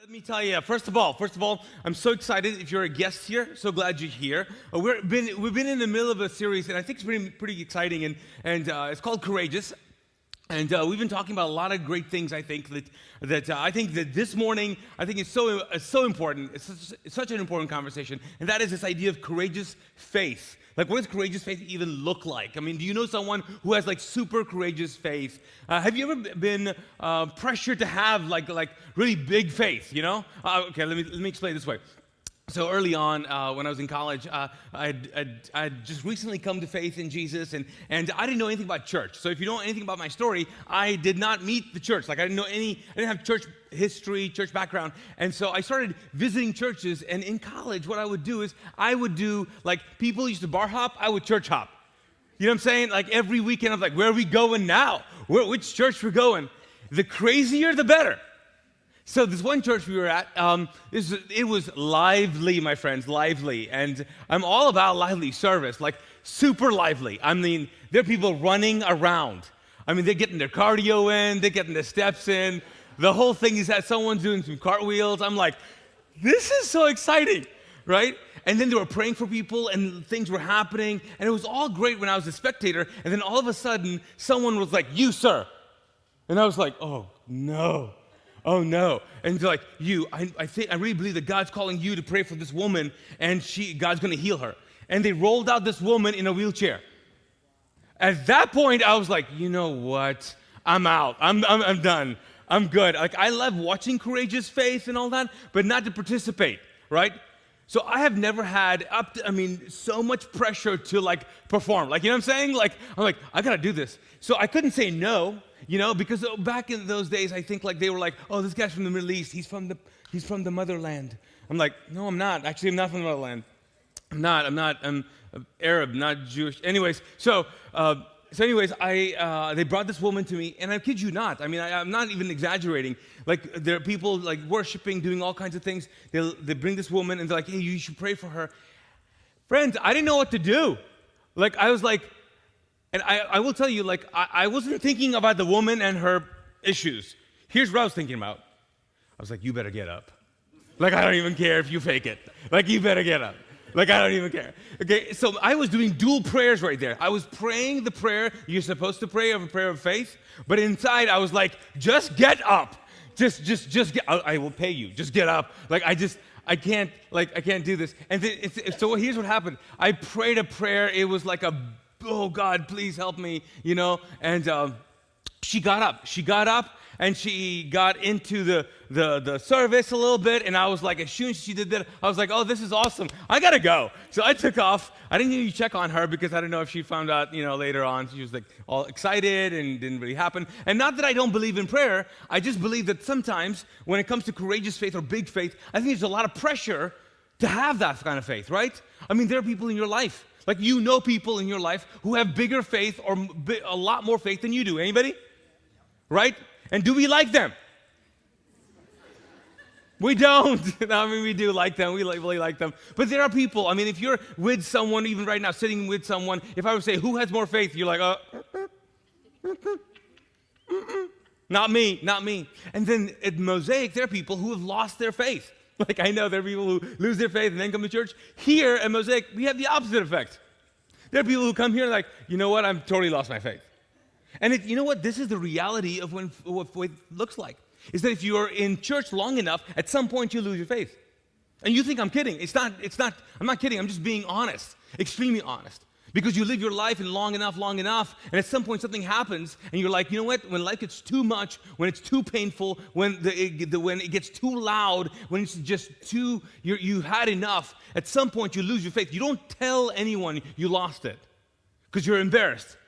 Let me tell you, first of all, I'm so excited if you're a guest here. So glad you're here. We've been in the middle of a series, and I think it's pretty exciting, and it's called Courageous. And we've been talking about a lot of great things. I think that this morning, I think it's so important. It's such an important conversation, and that is this idea of courageous faith. Like, what does courageous faith even look like? I mean, do you know someone who has like super courageous faith? Have you ever been pressured to have like really big faith? You know? Okay, let me explain this way. So early on, when I was in college, I'd just recently come to faith in Jesus, and I didn't know anything about church. So if you know anything about my story, I did not meet the church. Like, I didn't have church history, church background. And so I started visiting churches, and in college, what I would do is, like, people used to bar hop, I would church hop. You know what I'm saying? Like, every weekend, I'm like, where are we going now? Which church we're going? The crazier, the better. So this one church we were at, it was lively, my friends, lively. And I'm all about lively service, like super lively. I mean, there are people running around. I mean, they're getting their cardio in, they're getting their steps in. The whole thing is that someone's doing some cartwheels. I'm like, this is so exciting, right? And then they were praying for people, and things were happening. And it was all great when I was a spectator. And then all of a sudden, someone was like, "You, sir." And I was like, oh, no. Oh no. And they're like, I really believe that God's calling you to pray for this woman, and God's gonna heal her. And they rolled out this woman in a wheelchair. At that point, I was like, you know what? I'm out. I'm done. I'm good. Like, I love watching courageous faith and all that, but not to participate, right? So I have never had so much pressure to like perform. Like, you know what I'm saying? Like, I'm like, I gotta do this. So I couldn't say no, because back in those days, I think like they were like, oh, this guy's from the Middle East. He's from the motherland. I'm like, no, I'm not. Actually, I'm not from the motherland. I'm not. I'm Arab, not Jewish. Anyways, they brought this woman to me, and I kid you not. I mean, I'm not even exaggerating. Like, there are people like worshiping, doing all kinds of things. They bring this woman, and they're like, hey, you should pray for her. Friends, I didn't know what to do. Like, I was like, and I will tell you, like, I wasn't thinking about the woman and her issues. Here's what I was thinking about. I was like, you better get up. Like, I don't even care if you fake it. Like, you better get up. Like, I don't even care. Okay, so I was doing dual prayers right there. I was praying the prayer you're supposed to pray, of a prayer of faith, but inside I was like, just get up. Just get, I will pay you. Just get up. Like, I can't do this. And then so here's what happened. I prayed a prayer. It was like oh God, please help me, and she got up, and she got into the service a little bit, and I was like, as soon as she did that, I was like, oh, this is awesome. I gotta go. So I took off. I didn't even check on her because I didn't know if she found out, later on. She was like all excited, and it didn't really happen. And not that I don't believe in prayer. I just believe that sometimes when it comes to courageous faith or big faith, I think there's a lot of pressure to have that kind of faith, right? I mean, there are people in your life, like people in your life who have bigger faith or a lot more faith than you do. Anybody? Right? And do we like them? We don't. I mean, we do like them. We really like them. But there are people, I mean, if you're with someone, even right now, sitting with someone, if I would say, who has more faith? You're like, not me. And then at Mosaic, there are people who have lost their faith. Like, I know there are people who lose their faith and then come to church. Here at Mosaic, we have the opposite effect. There are people who come here and like, you know what, I've totally lost my faith. And you know what? This is the reality of what faith looks like. Is that if you are in church long enough, at some point you lose your faith. And you think I'm kidding. I'm not kidding. I'm just being honest, extremely honest. Because you live your life in long enough, and at some point something happens, and you're like, you know what? When life gets too much, when it's too painful, when it gets too loud, when it's just too, you had enough, at some point you lose your faith. You don't tell anyone you lost it because you're embarrassed,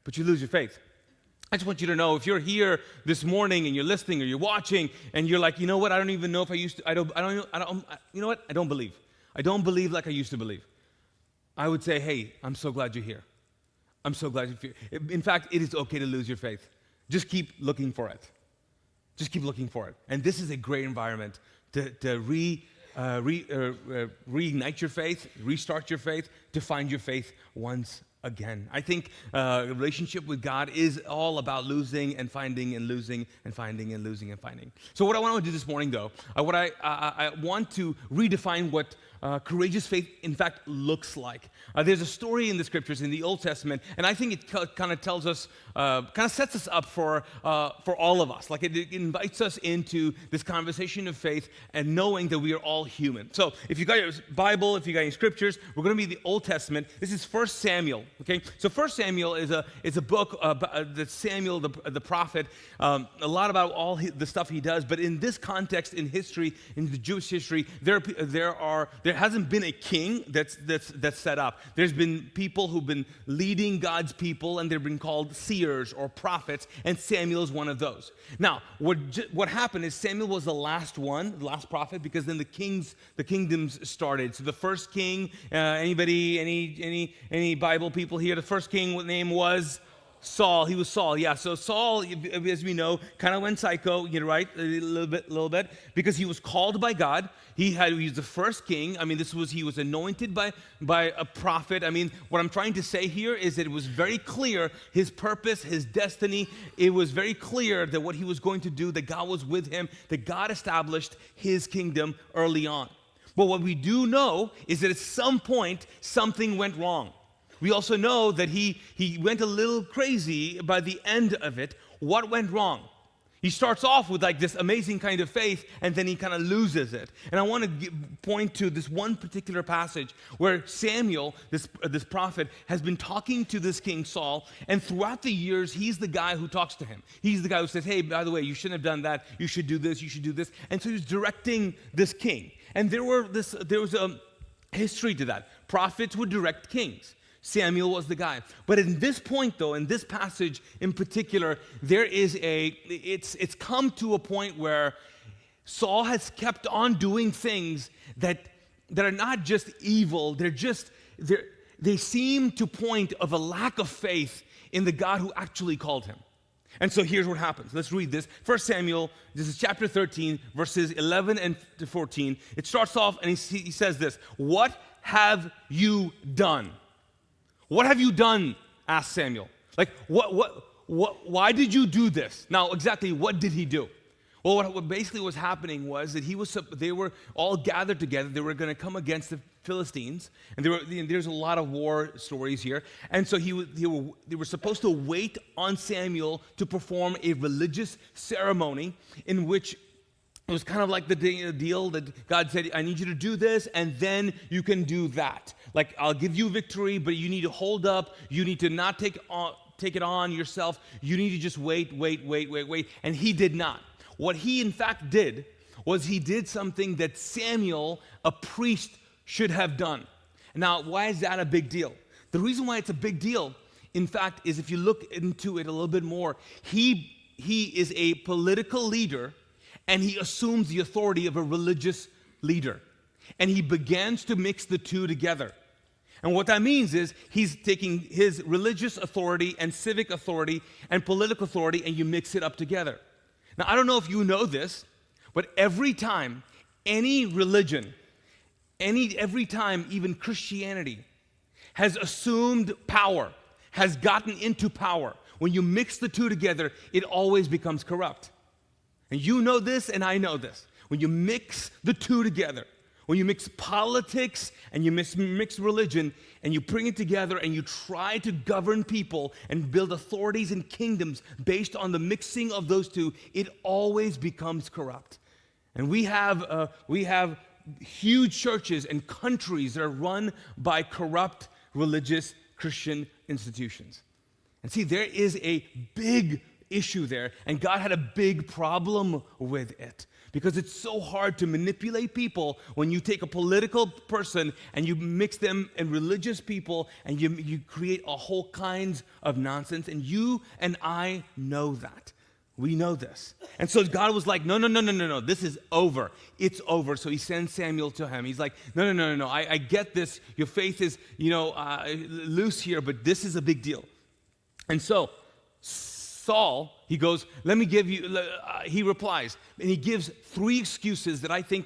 but you lose your faith. I just want you to know, if you're here this morning and you're listening or you're watching and you're like, you know what? I don't even know if I used to. You know what? I don't believe. I don't believe like I used to believe. I would say, hey, I'm so glad you're here. I'm so glad you're here. In fact, it is okay to lose your faith. Just keep looking for it. Just keep looking for it. And this is a great environment to reignite your faith, restart your faith, to find your faith once again. I think a relationship with God is all about losing and finding and losing and finding and losing and finding. So what I want to do this morning, though, I want to redefine what courageous faith, in fact, looks like. There's a story in the scriptures in the Old Testament, and I think it kind of tells us, kind of sets us up for all of us. Like it invites us into this conversation of faith and knowing that we are all human. So if you got your Bible, if you got your scriptures, we're going to be the Old Testament. This is 1 Samuel. Okay, so 1 Samuel is a book that Samuel the prophet, a lot about all the stuff he does. But in this context, in history, in the Jewish history, there hasn't been a king that's set up. There's been people who've been leading God's people, and they've been called seers or prophets, and Samuel is one of those. Now, what happened is Samuel was the last prophet, because then the kingdoms started. So the first king, any Bible people here, the first king name was Saul. He was Saul, yeah. So Saul, as we know, kind of went psycho, right? A little bit, because he was called by God. He was the first king. I mean, he was anointed by a prophet. I mean, what I'm trying to say here is that it was very clear his purpose, his destiny. It was very clear that what he was going to do, that God was with him, that God established his kingdom early on. But what we do know is that at some point, something went wrong. We also know that he went a little crazy by the end of it. What went wrong? He starts off with like this amazing kind of faith, and then he kind of loses it. And I want to point to this one particular passage where Samuel, this prophet, has been talking to this king Saul, and throughout the years, he's the guy who talks to him. He's the guy who says, hey, by the way, you shouldn't have done that. You should do this. You should do this. And so he's directing this king. And there was a history to that. Prophets would direct kings. Samuel was the guy. But in this point, though, in this passage in particular, it's come to a point where Saul has kept on doing things that are not just evil, they seem to point of a lack of faith in the God who actually called him. And so here's what happens. Let's read this. 1 Samuel, this is chapter 13, verses 11 and 14. It starts off, and he says this: "What have you done?" What have you done? Asked Samuel. Like, why did you do this? Now, exactly what did he do? Well, what basically was happening was that they were all gathered together. They were going to come against the Philistines, and there's a lot of war stories here. And so they were supposed to wait on Samuel to perform a religious ceremony in which it was kind of like the deal that God said, I need you to do this, and then you can do that. Like, I'll give you victory, but you need to hold up. You need to not take it on yourself. You need to just wait. And he did not. What he, in fact, did was he did something that Samuel, a priest, should have done. Now, why is that a big deal? The reason why it's a big deal, in fact, is if you look into it a little bit more, he is a political leader, and he assumes the authority of a religious leader. And he begins to mix the two together. And what that means is he's taking his religious authority and civic authority and political authority, and you mix it up together. Now, I don't know if you know this, but every time any religion, every time even Christianity has assumed power, has gotten into power, when you mix the two together, it always becomes corrupt. And you know this, and I know this. When you mix the two together, when you mix politics and you mix religion, and you bring it together and you try to govern people and build authorities and kingdoms based on the mixing of those two, it always becomes corrupt. And we have huge churches and countries that are run by corrupt religious Christian institutions. And see, there is a big issue there, and God had a big problem with it, because it's so hard to manipulate people when you take a political person and you mix them and religious people, and you create a whole kinds of nonsense. And you and I know that. We know this. And so God was like, no, this is over. It's over. So he sends Samuel to him. He's like, no, I get this. Your faith is, loose here, but this is a big deal. And so Saul, he goes, let me give you, he replies, and he gives 3 excuses that I think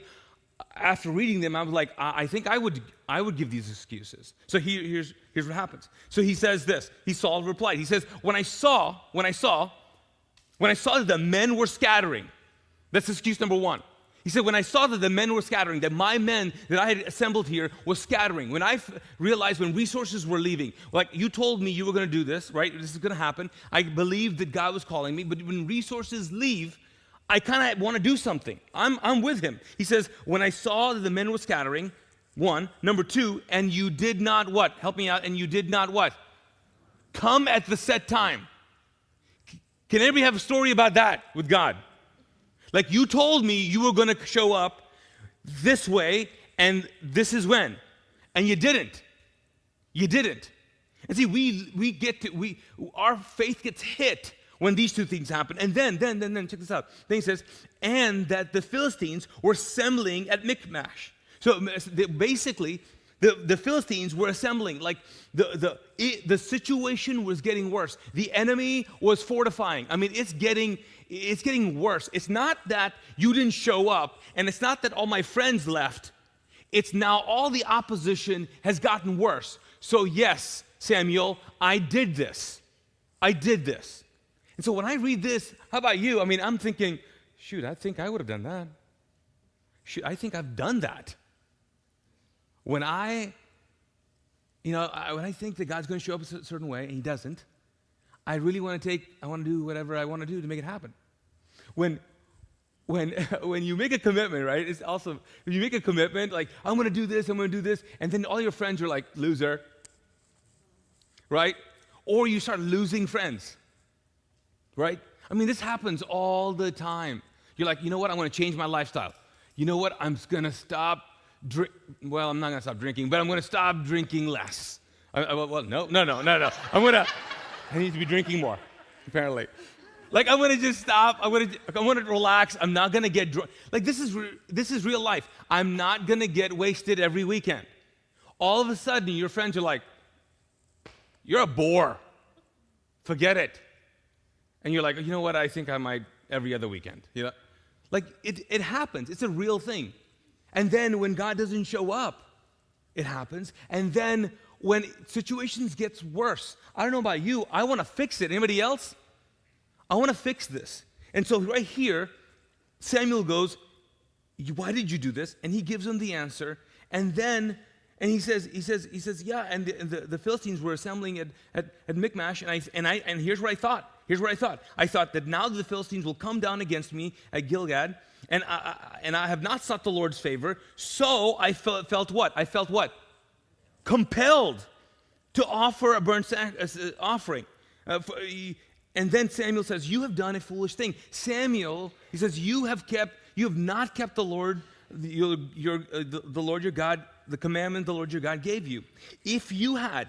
after reading them, I was like, I think I would give these excuses. So here's what happens. So he says this. Saul replied. He says, when I saw that the men were scattering, that's excuse number one. He said, when I saw that the men were scattering, that my men that I had assembled here was scattering, when I realized when resources were leaving, like you told me you were going to do this, right? This is going to happen. I believed that God was calling me, but when resources leave, I kind of want to do something. I'm with him. He says, when I saw that the men were scattering, one. Number two, and you did not what? Help me out. And you did not what? Come at the set time. Can anybody have a story about that with God? Like you told me you were going to show up this way, and this is when. And you didn't. You didn't. And see, our faith gets hit when these two things happen. And then, check this out. Then he says, and that the Philistines were assembling at Michmash. So basically, the Philistines were assembling. Like the situation was getting worse. The enemy was fortifying. I mean, it's getting worse. It's not that you didn't show up, and it's not that all my friends left. It's now all the opposition has gotten worse. So yes, Samuel, I did this. And so when I read this, how about you? I mean, I'm thinking, shoot, I think I would have done that. Shoot, I think I've done that. When I think that God's going to show up a certain way, and he doesn't, I want to do whatever I want to do to make it happen. When you make a commitment, right, it's also, when you make a commitment, like, I'm going to do this, and then all your friends are like, loser, right? Or you start losing friends, right? I mean, this happens all the time. You're like, you know what, I'm going to change my lifestyle. You know what, I'm going to stop well, I'm not going to stop drinking, but I'm going to stop drinking less. No. I need to be drinking more, apparently. Like, I'm going to just stop. I'm going to relax. I'm not going to get drunk. Like, this is real life. I'm not going to get wasted every weekend. All of a sudden, your friends are like, you're a bore. Forget it. And you're like, you know what? I think I might every other weekend. You know? Like, it happens. It's a real thing. And then when God doesn't show up, it happens. And then when situations gets worse, I don't know about you, I want to fix it. Anybody else? I want to fix this. And so right here, Samuel goes, why did you do this? And he gives him the answer. And he says, yeah, and the Philistines were assembling at Michmash, and here's what I thought. I thought that now the Philistines will come down against me at Gilgad, and I have not sought the Lord's favor, so I felt what? Compelled to offer a burnt offering. And then Samuel says, you have done a foolish thing. Samuel, he says, you have not kept the Lord, the Lord your God, the commandment the Lord your God gave you. If you had,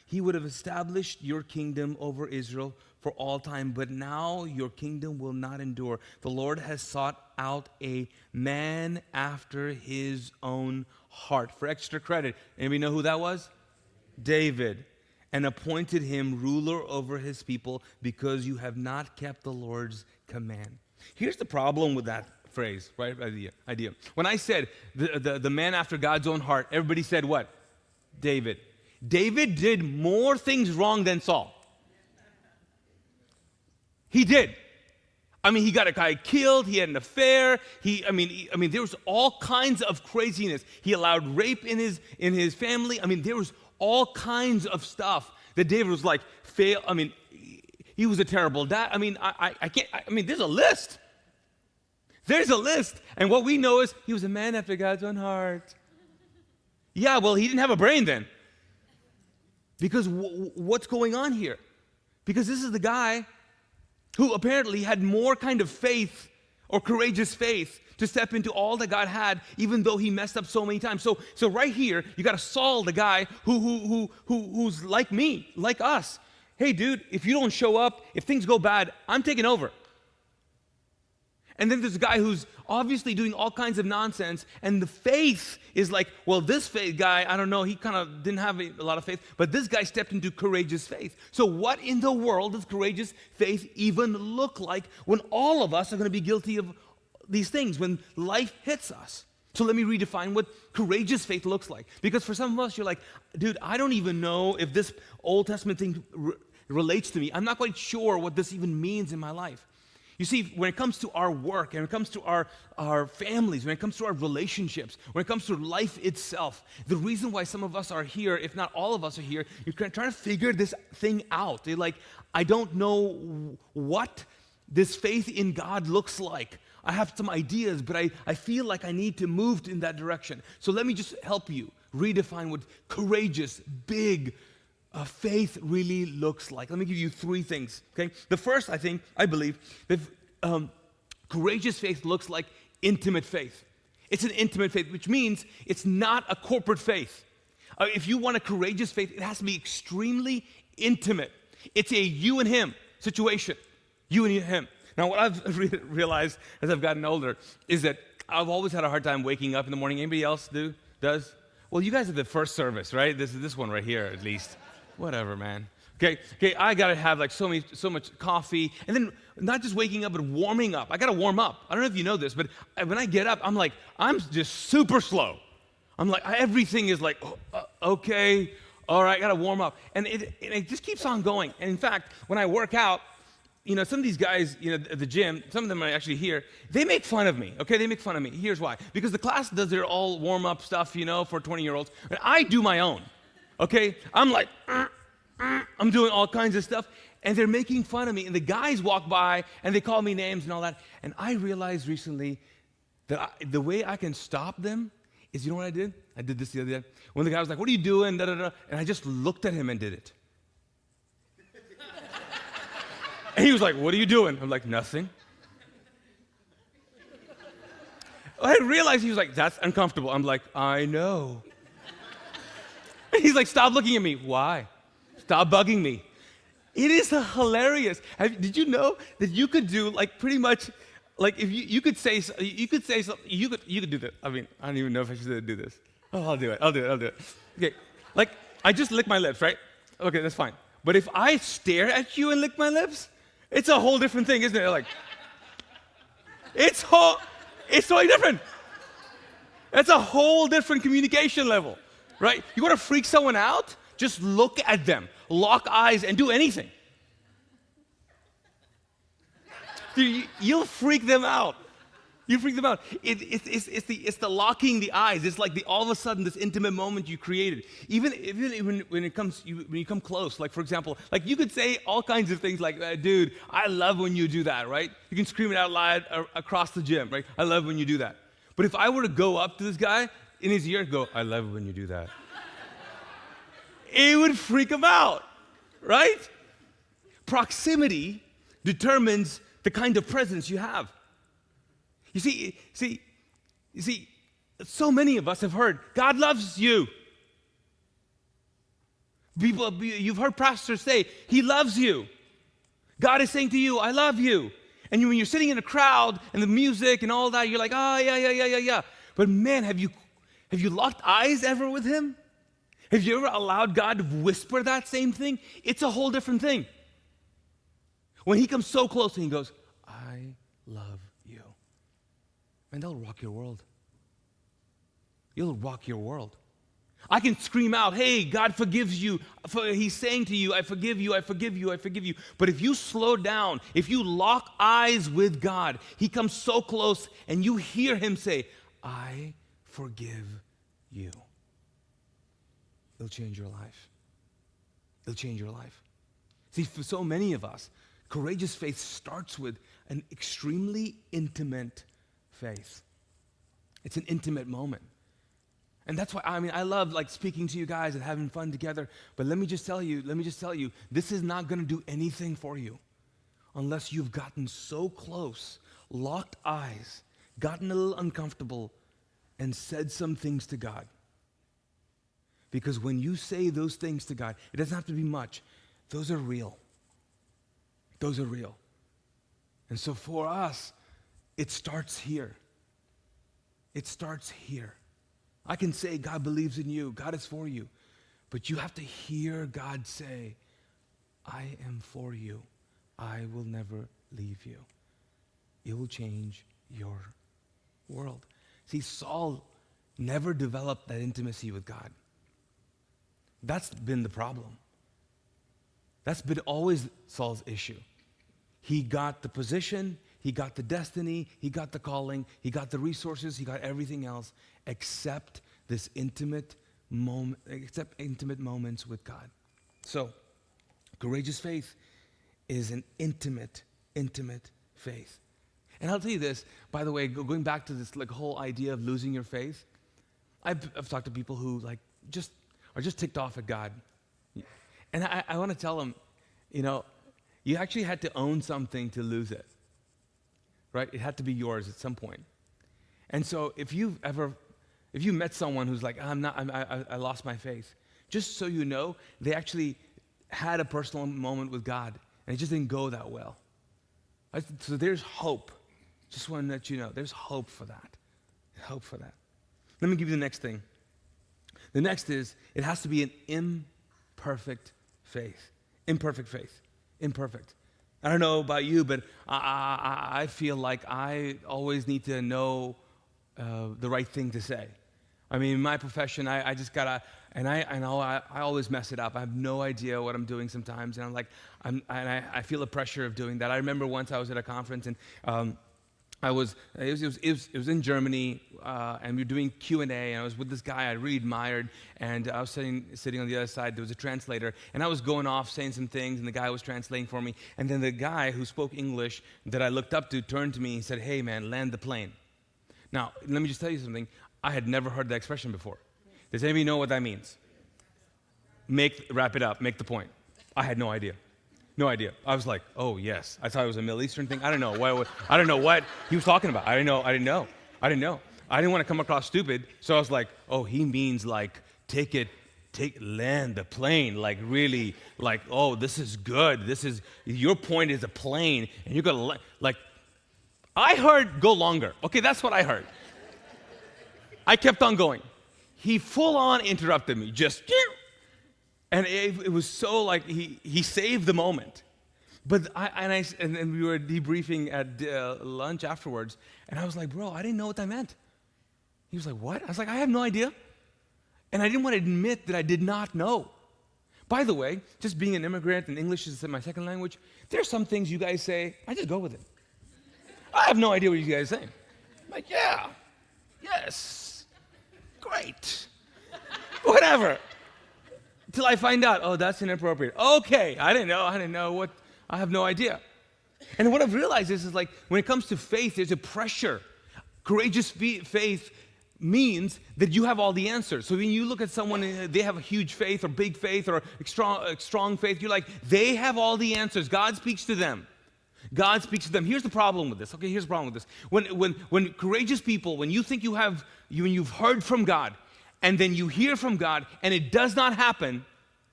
he would have established your kingdom over Israel for all time, but now your kingdom will not endure. The Lord has sought out a man after his own heart. For extra credit, anybody know who that was? David. And appointed him ruler over his people because you have not kept the Lord's command. Here's the problem with that phrase, right? Idea. When I said the man after God's own heart, everybody said what? David. David did more things wrong than Saul. He did. I mean, he got a guy killed. He had an affair. There was all kinds of craziness. He allowed rape in his family. I mean, there was all kinds of stuff that David was like, fail. I mean, he was a terrible dad. I mean, there's a list. There's a list. And what we know is he was a man after God's own heart. Yeah, well, he didn't have a brain then. Because what's going on here? Because this is the guy who apparently had more kind of faith or courageous faith to step into all that God had, even though he messed up so many times. So right here, you got Saul, the guy who's like me, like us. Hey, dude, if you don't show up, if things go bad, I'm taking over. And then there's a guy who's obviously doing all kinds of nonsense, and the faith is like, well, this faith guy, I don't know, he kind of didn't have a lot of faith, but this guy stepped into courageous faith. So what in the world does courageous faith even look like when all of us are going to be guilty of these things when life hits us. So let me redefine what courageous faith looks like. Because for some of us, you're like, dude, I don't even know if this Old Testament thing relates to me. I'm not quite sure what this even means in my life. You see, when it comes to our work, and when it comes to our families, when it comes to our relationships, when it comes to life itself, the reason why some of us are here, if not all of us are here, you're trying to figure this thing out. You're like, I don't know what this faith in God looks like. I have some ideas, but I feel like I need to move in that direction. So let me just help you redefine what courageous, big faith really looks like. Let me give you 3 things, okay? The first, I believe, that courageous faith looks like intimate faith. It's an intimate faith, which means it's not a corporate faith. If you want a courageous faith, it has to be extremely intimate. It's a you and him situation, you and him. Now, what I've realized as I've gotten older is that I've always had a hard time waking up in the morning. Anybody else does? Well, you guys are the first service, right? This one right here, at least. Whatever, man. Okay, I gotta have like so much coffee, and then not just waking up, but warming up. I gotta warm up. I don't know if you know this, but when I get up, I'm just super slow. I'm like, everything is like, okay, all right, I gotta warm up. And it just keeps on going. And in fact, when I work out, some of these guys, at the gym, some of them are actually here, they make fun of me, okay? They make fun of me. Here's why. Because the class does their all warm-up stuff, for 20-year-olds, and I do my own, okay? I'm like, I'm doing all kinds of stuff, and they're making fun of me, and the guys walk by, and they call me names and all that, and I realized recently that the way I can stop them is, you know what I did? I did this the other day. When the guy was like, what are you doing, and I just looked at him and did it. And he was like, what are you doing? I'm like, nothing. I realized he was like, that's uncomfortable. I'm like, I know. And he's like, stop looking at me. Why? Stop bugging me. It is hilarious. Did you know that you could do like pretty much, like if you could say something, you could do that. I mean, I don't even know if I should do this. Oh, I'll do it. Okay, like I just lick my lips, right? Okay, that's fine. But if I stare at you and lick my lips, it's a whole different thing, isn't it? Like, it's totally different. It's a whole different communication level, right? You want to freak someone out? Just look at them, lock eyes, and do anything. Dude, you'll freak them out. You freak them out. It's the locking the eyes. It's like all of a sudden this intimate moment you created. Even when you come close, like for example, like you could say all kinds of things like, dude, I love when you do that, right? You can scream it out loud across the gym, right? I love when you do that. But if I were to go up to this guy in his ear and go, I love when you do that, it would freak him out, right? Proximity determines the kind of presence you have. You see, so many of us have heard, God loves you. You've heard pastors say, He loves you. God is saying to you, I love you. And when you're sitting in a crowd and the music and all that, you're like, oh, yeah. But man, have you locked eyes ever with Him? Have you ever allowed God to whisper that same thing? It's a whole different thing. When He comes so close and He goes, I love you. Man, that'll rock your world. You'll rock your world. I can scream out, hey, God forgives you. He's saying to you, I forgive you, I forgive you, I forgive you. But if you slow down, if you lock eyes with God, He comes so close and you hear Him say, I forgive you. It'll change your life. It'll change your life. See, for so many of us, courageous faith starts with an extremely intimate faith. It's an intimate moment. And that's why, I love like speaking to you guys and having fun together. But let me just tell you, this is not going to do anything for you unless you've gotten so close, locked eyes, gotten a little uncomfortable, and said some things to God. Because when you say those things to God, it doesn't have to be much. Those are real. Those are real. And so for us, it starts here. It starts here. I can say God believes in you, God is for you, but you have to hear God say, I am for you. I will never leave you. It will change your world. See, Saul never developed that intimacy with God. That's been the problem. That's been always Saul's issue. He got the position, he got the destiny, he got the calling, he got the resources, he got everything else except this intimate moment, except intimate moments with God. So, courageous faith is an intimate faith. And I'll tell you this, by the way, going back to this whole idea of losing your faith, I've talked to people who are just ticked off at God. And I want to tell them, you actually had to own something to lose it, right? It had to be yours at some point. And so if you met someone who's like, I lost my faith, just so you know, they actually had a personal moment with God, and it just didn't go that well. So there's hope. Just want to let you know, there's hope for that. Hope for that. Let me give you the next thing. The next is, it has to be an imperfect faith. Imperfect faith. Imperfect. I don't know about you, but I feel like I always need to know the right thing to say. I mean, in my profession, I just gotta, and I know I always mess it up. I have no idea what I'm doing sometimes, and I feel the pressure of doing that. I remember once I was at a conference, and it was in Germany, and we were doing Q&A, and I was with this guy I really admired, and I was sitting on the other side. There was a translator, and I was going off saying some things, and the guy was translating for me, and then the guy who spoke English that I looked up to turned to me and said, "Hey man, land the plane." Now, let me just tell you something. I had never heard that expression before. Does anybody know what that means? Wrap it up, make the point. I had no idea. No idea. I was like, oh yes. I thought it was a Middle Eastern thing. I don't know what he was talking about. I didn't know. I didn't want to come across stupid, so I was like, oh, he means like land the plane, like really, like, oh, this is good. Your point is a plane, and you're gonna I heard go longer. Okay, that's what I heard. I kept on going. He full on interrupted me, and it was so like he saved the moment. But and then we were debriefing at lunch afterwards, and I was like, bro, I didn't know what that meant. He was like, what? I was like, I have no idea. And I didn't want to admit that I did not know. By the way, just being an immigrant and English is my second language, there's some things you guys say, I just go with it. I have no idea what you guys are saying. I'm like, yeah, yes, great, whatever. Till I find out, oh, that's inappropriate. Okay, I didn't know what, I have no idea. And what I've realized is like, when it comes to faith, there's a pressure. Courageous faith means that you have all the answers. So when you look at someone, they have a huge faith or big faith or strong faith, you're like, they have all the answers. God speaks to them. God speaks to them. Here's the problem with this. Okay, here's the problem with this. When courageous people, when you think when you've heard from God, and then you hear from God, and it does not happen,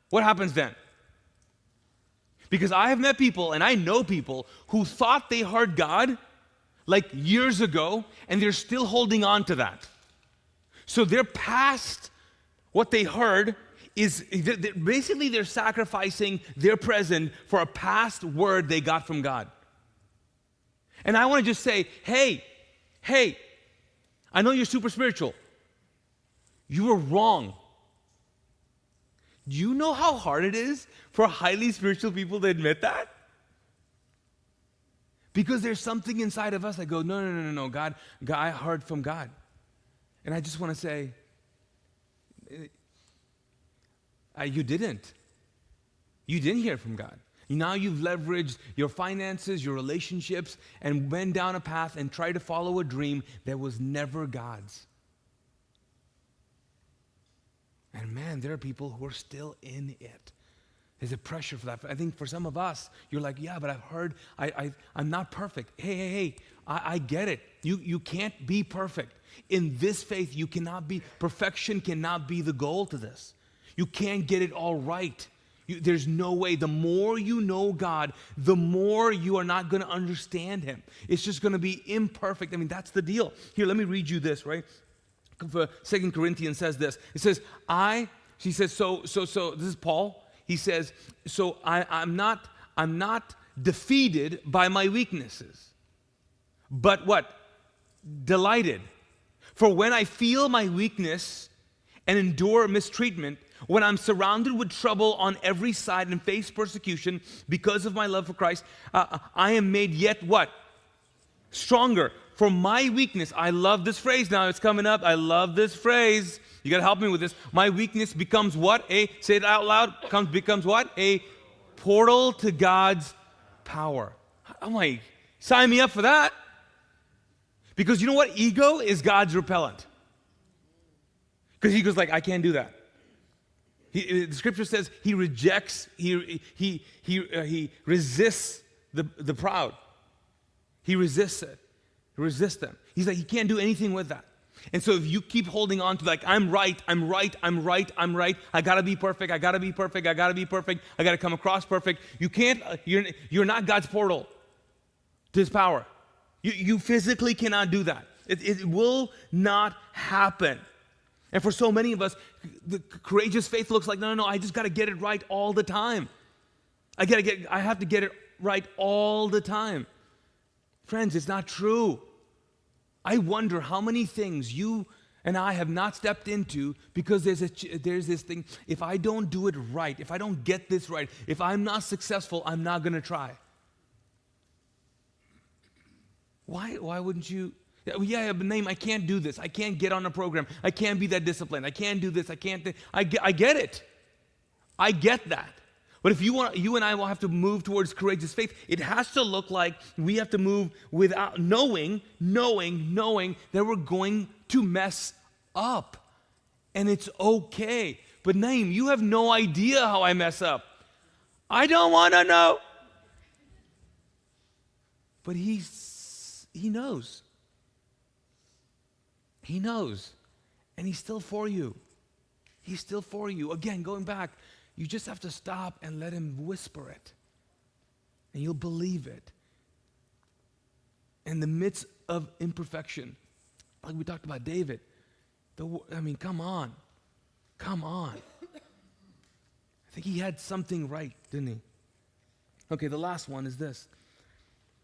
what happens then? Because I have met people, and I know people, who thought they heard God like years ago, and they're still holding on to that. So they're past what they heard, basically they're sacrificing their present for a past word they got from God. And I want to just say, hey, I know you're super spiritual. You were wrong. Do you know how hard it is for highly spiritual people to admit that? Because there's something inside of us that goes, no, God, I heard from God. And I just want to say, you didn't. You didn't hear from God. Now you've leveraged your finances, your relationships, and went down a path and tried to follow a dream that was never God's. And man, there are people who are still in it. There's a pressure for that. I think for some of us, you're like, yeah, but I've heard, I'm not perfect. Hey, I get it. You can't be perfect. In this faith, you cannot be, perfection cannot be the goal to this. You can't get it all right. There's no way. The more you know God, the more you are not going to understand Him. It's just going to be imperfect. I mean, that's the deal. Here, let me read you this, right? 2 Corinthians says this. It says, this is Paul. He says, so I'm not defeated by my weaknesses. But what? delighted. For when I feel my weakness and endure mistreatment, when I'm surrounded with trouble on every side and face persecution because of my love for Christ, I am made yet what? Stronger. For my weakness, I love this phrase now, it's coming up. I love this phrase. You got to help me with this. My weakness becomes what? Say it out loud. Becomes what? A portal to God's power. I'm like, sign me up for that. Because you know what? Ego is God's repellent. Because ego's like, I can't do that. The scripture says he rejects, he resists the proud. He resists it. He resists them. He's like, he can't do anything with that. And so if you keep holding on to like, I'm right, I gotta be perfect, I gotta be perfect, I gotta come across perfect, you can't, you're not God's portal to his power. You physically cannot do that. It will not happen. And for so many of us, the courageous faith looks like, no, I just gotta get it right all the time. I have to get it right all the time. Friends, it's not true. I wonder how many things you and I have not stepped into because there's this thing, if I don't do it right, if I don't get this right, if I'm not successful, I'm not going to try. Why wouldn't you? Yeah, but Naeem, I can't do this. I can't get on a program. I can't be that disciplined. I can't do this. I get it. I get that. But if you and I will have to move towards courageous faith, it has to look like we have to move without knowing that we're going to mess up. And it's okay. But Naeem, you have no idea how I mess up. I don't want to know. But he knows. He knows. And he's still for you. He's still for you. Again, going back, you just have to stop and let him whisper it. And you'll believe it. In the midst of imperfection, like we talked about David, come on. I think he had something right, didn't he? Okay, the last one is this.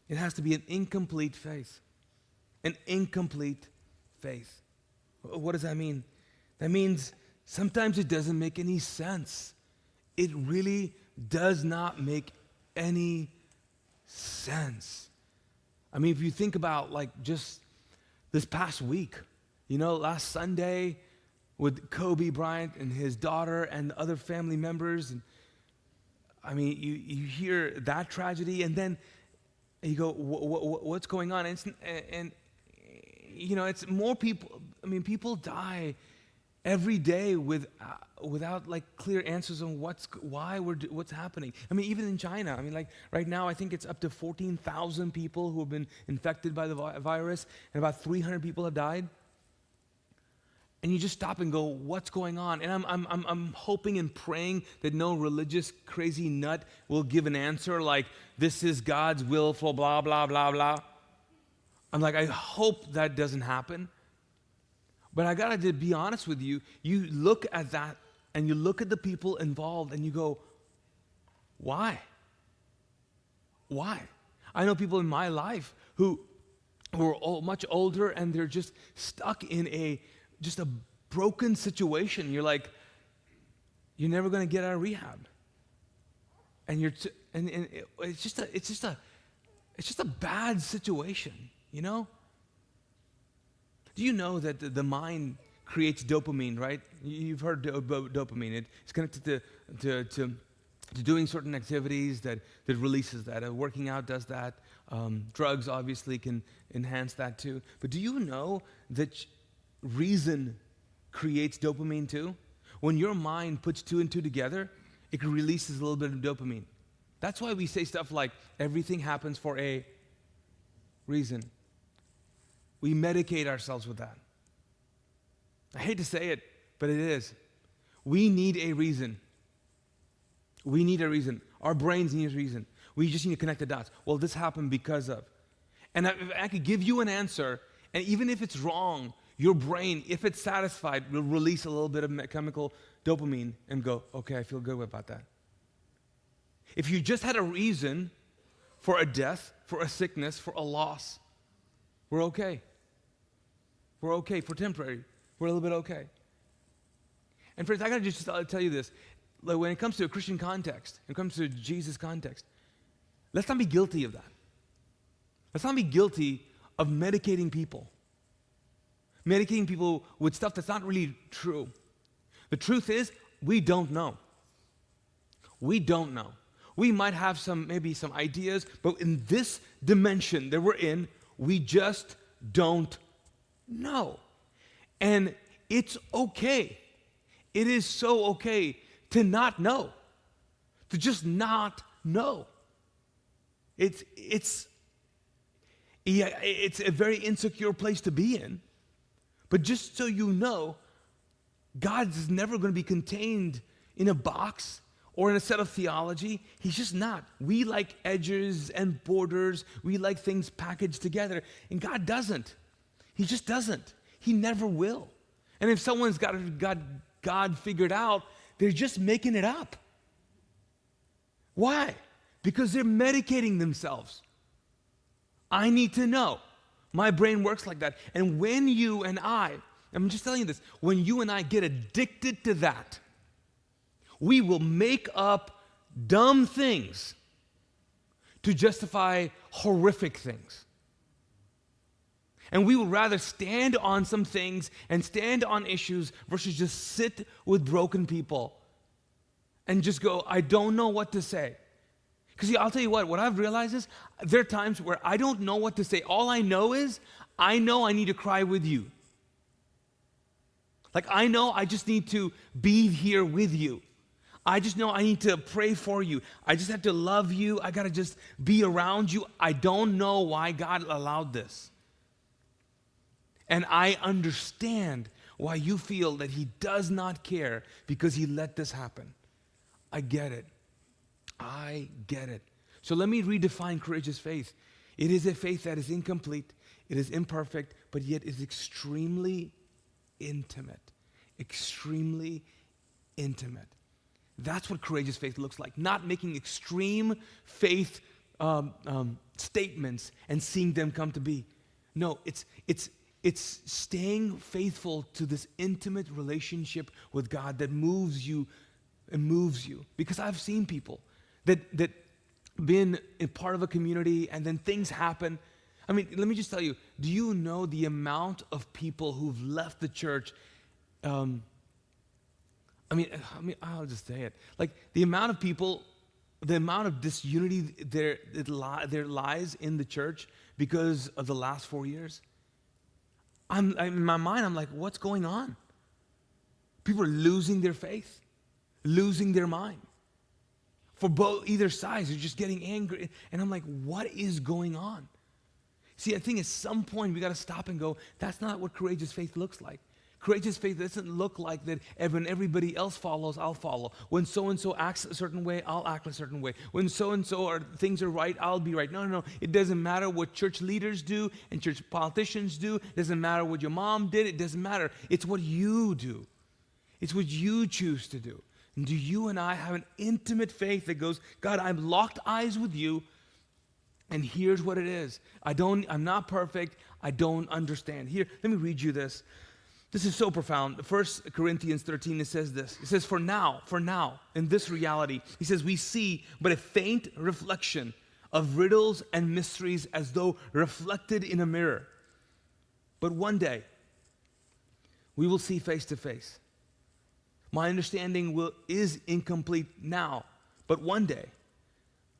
It has to be an incomplete faith. An incomplete faith. What does that mean? That means sometimes it doesn't make any sense. It really does not make any sense. I mean, if you think about like just this past week, last Sunday with Kobe Bryant and his daughter and other family members, and I mean, you hear that tragedy, and then you go, what's going on? And it's more people. I mean, people die every day without like clear answers on what's happening. I mean, even in China, like right now, I think it's up to 14,000 people who have been infected by the virus, and about 300 people have died. And you just stop and go, what's going on? And I'm hoping and praying that no religious crazy nut will give an answer like, this is God's will for blah, blah, blah, blah. I'm like, I hope that doesn't happen. But I gotta be honest with you, you look at that and you look at the people involved and you go, why? Why? I know people in my life who are much older and they're just stuck in just a broken situation. You're like, you're never gonna get out of rehab. And it's just a bad situation, Do you know that the mind creates dopamine, right? You've heard about dopamine. It's connected to doing certain activities that releases that. Working out does that. Drugs obviously can enhance that too. But do you know that reason creates dopamine too? When your mind puts two and two together, it releases a little bit of dopamine. That's why we say stuff like, everything happens for a reason. We medicate ourselves with that. I hate to say it, but it is. We need a reason. We need a reason. Our brains need a reason. We just need to connect the dots. Well, this happened because of. And if I could give you an answer, and even if it's wrong, your brain, if it's satisfied, will release a little bit of chemical dopamine and go, okay, I feel good about that. If you just had a reason for a death, for a sickness, for a loss, we're okay. We're okay for temporary. We're a little bit okay. And friends, I got to just tell you this. Like when it comes to a Christian context, when it comes to Jesus context, let's not be guilty of that. Let's not be guilty of medicating people. Medicating people with stuff that's not really true. The truth is, we don't know. We don't know. We might have maybe some ideas, but in this dimension that we're in, we just don't know. And it's okay. It is so okay to not know. To just not know. It's a very insecure place to be in. But just so you know, God is never going to be contained in a box or in a set of theology. He's just not. We like edges and borders. We like things packaged together. And God doesn't. He just doesn't. He never will. And if someone's got God figured out, they're just making it up. Why? Because they're medicating themselves. I need to know. My brain works like that. And when you and I'm just telling you this, when you and I get addicted to that, we will make up dumb things to justify horrific things. And we would rather stand on some things and stand on issues versus just sit with broken people and just go, I don't know what to say. Because I'll tell you what I've realized is there are times where I don't know what to say. All I know is I know I need to cry with you. Like I know I just need to be here with you. I just know I need to pray for you. I just have to love you. I got to just be around you. I don't know why God allowed this. And I understand why you feel that He does not care because He let this happen. I get it. I get it. So let me redefine courageous faith. It is a faith that is incomplete, it is imperfect, but yet is extremely intimate. Extremely intimate. That's what courageous faith looks like. Not making extreme faith statements and seeing them come to be. No, it's staying faithful to this intimate relationship with God that moves you and moves you. Because I've seen people that been a part of a community and then things happen. I mean, let me just tell you, do you know the amount of people who've left the church? I mean, I'll just say it. Like the amount of people, the amount of disunity there lies in the church because of the last 4 years. In my mind, I'm like, what's going on? People are losing their faith, losing their mind. For either sides, they're just getting angry. And I'm like, what is going on? See, I think at some point we got to stop and go, that's not what courageous faith looks like. Courageous faith doesn't look like that when everybody else follows, I'll follow. When so-and-so acts a certain way, I'll act a certain way. When so-and-so things are right, I'll be right. No. It doesn't matter what church leaders do and church politicians do. It doesn't matter what your mom did. It doesn't matter. It's what you do. It's what you choose to do. And do you and I have an intimate faith that goes, God, I've locked eyes with you, and here's what it is. I'm not perfect. I don't understand. Here, let me read you this. This is so profound. 1 Corinthians 13, it says this. It says, for now, in this reality, he says, we see but a faint reflection of riddles and mysteries as though reflected in a mirror. But one day, we will see face to face. My understanding is incomplete now, but one day,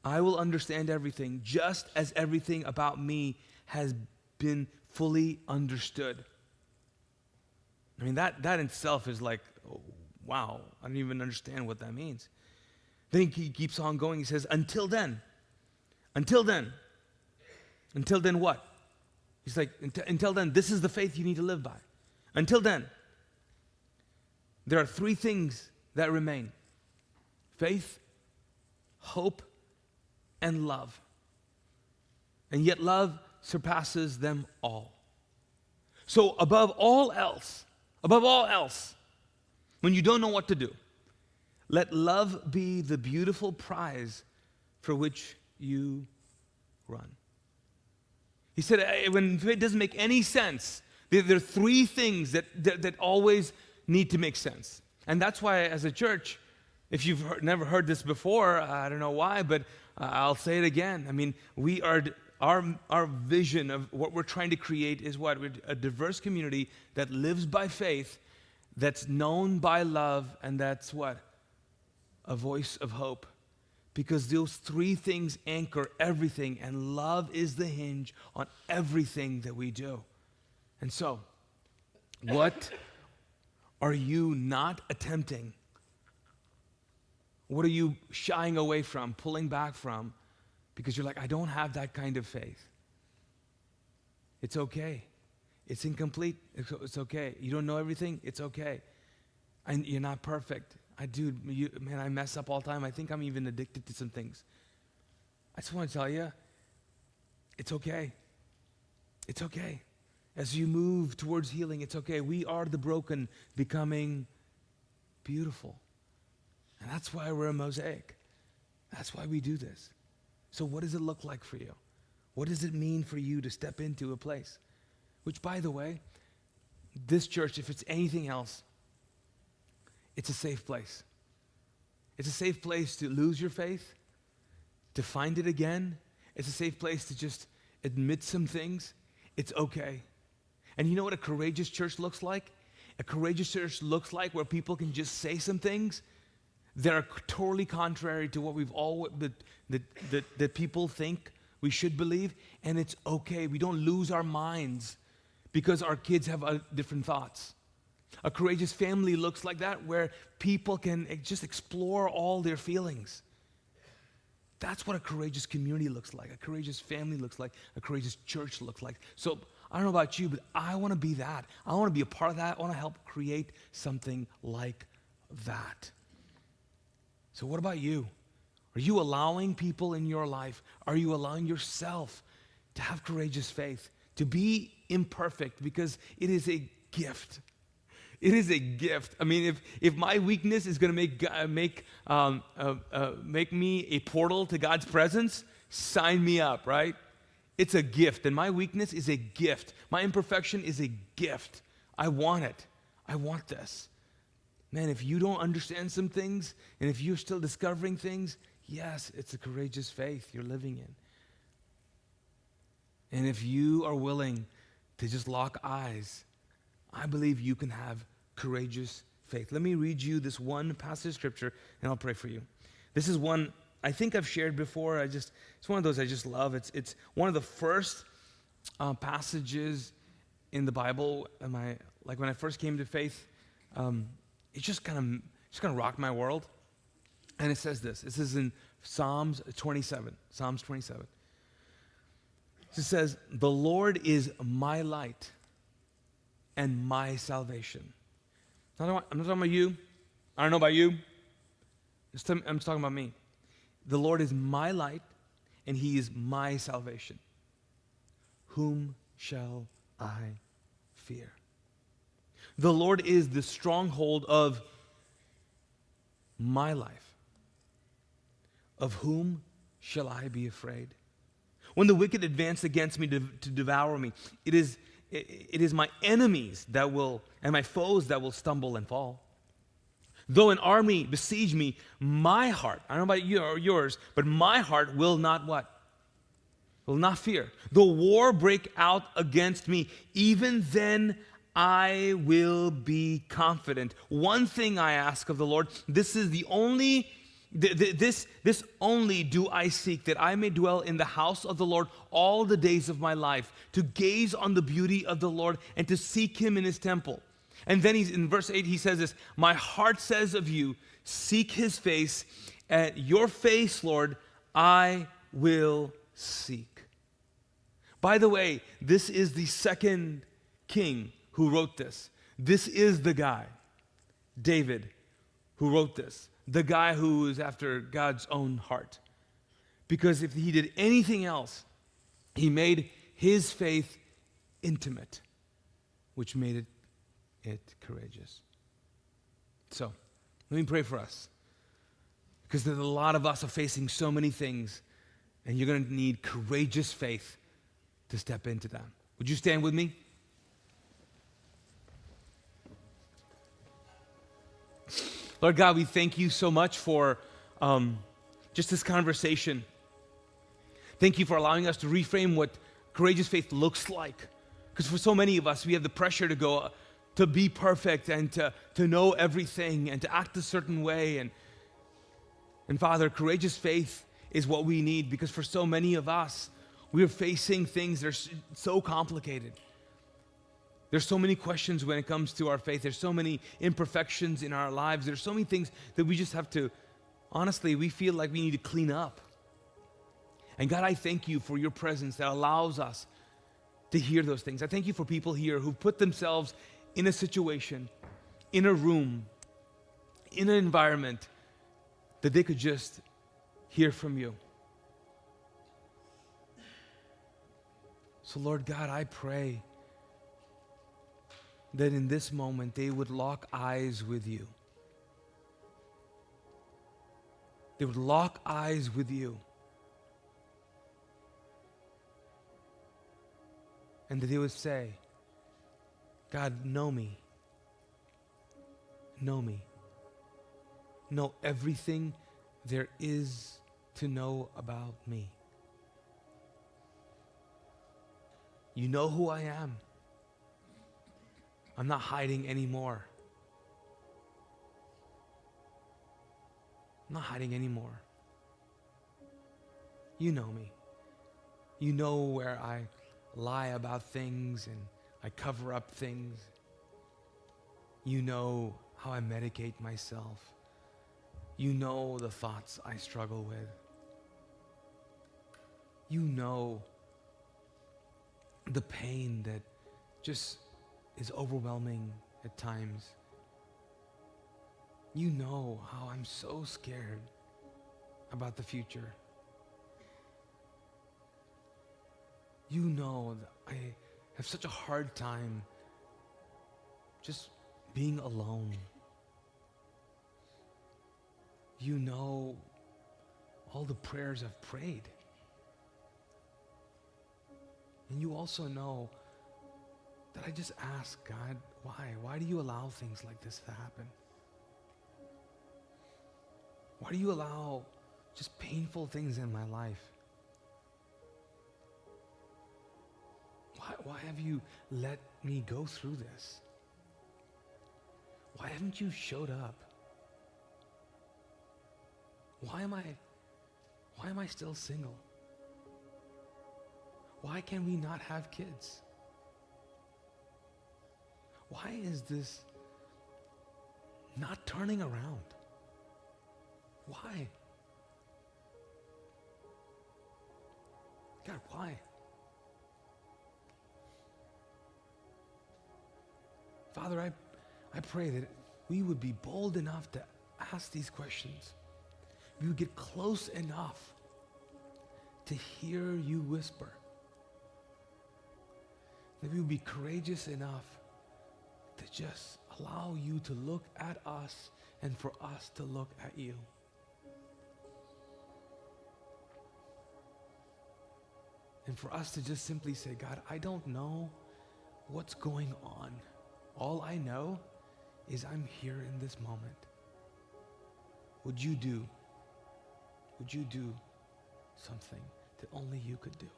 I will understand everything, just as everything about me has been fully understood. I mean, that in itself is like, oh, wow, I don't even understand what that means. Then he keeps on going. He says, until then what? He's like, until then, this is the faith you need to live by. Until then, there are three things that remain: faith, hope, and love. And yet love surpasses them all. So above all else, when you don't know what to do, let love be the beautiful prize for which you run. He said, when it doesn't make any sense, There are three things that always need to make sense. And that's why as a church, if you've never heard this before, I don't know why, but I'll say it again. I mean, our vision of what we're trying to create is what? We're a diverse community that lives by faith, that's known by love, and that's what? A voice of hope. Because those three things anchor everything, and love is the hinge on everything that we do. And so, what are you not attempting? What are you shying away from, pulling back from? Because you're like, I don't have that kind of faith. It's okay. It's incomplete. It's okay. You don't know everything. It's okay. And you're not perfect. I mess up all the time. I think I'm even addicted to some things. I just want to tell you, it's okay. It's okay. As you move towards healing, it's okay. We are the broken becoming beautiful. And that's why we're a Mosaic. That's why we do this. So what does it look like for you? What does it mean for you to step into a place? Which, by the way, this church, if it's anything else, it's a safe place. It's a safe place to lose your faith, to find it again. It's a safe place to just admit some things. It's okay. And you know what a courageous church looks like? A courageous church looks like where people can just say some things that are totally contrary to what that people think we should believe, and it's okay. We don't lose our minds because our kids have different thoughts. A courageous family looks like that, where people can just explore all their feelings. That's what a courageous community looks like. A courageous family looks like. A courageous church looks like. So I don't know about you, but I want to be that. I want to be a part of that. I want to help create something like that. So what about you? Are you allowing people in your life? Are you allowing yourself to have courageous faith, to be imperfect? Because it is a gift. It is a gift. I mean, if my weakness is going to make me a portal to God's presence, sign me up, right? It's a gift, and my weakness is a gift. My imperfection is a gift. I want it. I want this. Man, if you don't understand some things, and if you're still discovering things, yes, it's a courageous faith you're living in. And if you are willing to just lock eyes, I believe you can have courageous faith. Let me read you this one passage of scripture, and I'll pray for you. This is one I think I've shared before. It's one of those I just love. It's one of the first passages in the Bible. When I first came to faith, it just kind of rocked my world. And it says this. This is in Psalms 27. Psalms 27. It says, "The Lord is my light and my salvation." I'm not talking about you. I don't know about you. I'm talking about me. The Lord is my light, and he is my salvation. Whom shall I fear? The Lord is the stronghold of my life. Of whom shall I be afraid? When the wicked advance against me to devour me, it is my enemies and my foes that will stumble and fall. Though an army besiege me, my heart, I don't know about you or yours, but my heart will not what? Will not fear. Though war break out against me, even then I will be confident. One thing I ask of the Lord, this is the only, this only do I seek, that I may dwell in the house of the Lord all the days of my life, to gaze on the beauty of the Lord and to seek him in his temple. And then in verse 8, he says this, "My heart says of you, seek his face. At your face, Lord, I will seek." By the way, this is the second king who wrote this. This is the guy, David, who wrote this. The guy who is after God's own heart. Because if he did anything else, he made his faith intimate, which made it courageous. So, let me pray for us. Because there's a lot of us are facing so many things, and you're going to need courageous faith to step into them. Would you stand with me? Lord God, we thank you so much for just this conversation. Thank you for allowing us to reframe what courageous faith looks like. Because for so many of us, we have the pressure to go, to be perfect and to know everything and to act a certain way. And Father, courageous faith is what we need, because for so many of us, we are facing things that are so complicated. There's so many questions when it comes to our faith. There's so many imperfections in our lives. There's so many things that we just have to, honestly, we feel like we need to clean up. And God, I thank you for your presence that allows us to hear those things. I thank you for people here who put themselves in a situation, in a room, in an environment that they could just hear from you. So Lord God, I pray that in this moment they would lock eyes with you. They would lock eyes with you. And that they would say, God, know me. Know me. Know everything there is to know about me. You know who I am. I'm not hiding anymore. I'm not hiding anymore. You know me. You know where I lie about things and I cover up things. You know how I medicate myself. You know the thoughts I struggle with. You know the pain that just is overwhelming at times. You know how I'm so scared about the future. You know that I have such a hard time just being alone. You know all the prayers I've prayed. And you also know that I just ask, God, why? Why do you allow things like this to happen? Why do you allow just painful things in my life? Why have you let me go through this? Why haven't you showed up? Why am I still single? Why can we not have kids? Why is this not turning around? Why? God, why? Father, I pray that we would be bold enough to ask these questions. We would get close enough to hear you whisper. That we would be courageous enough to just allow you to look at us and for us to look at you. And for us to just simply say, God, I don't know what's going on. All I know is I'm here in this moment. Would you do something that only you could do?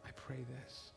I pray this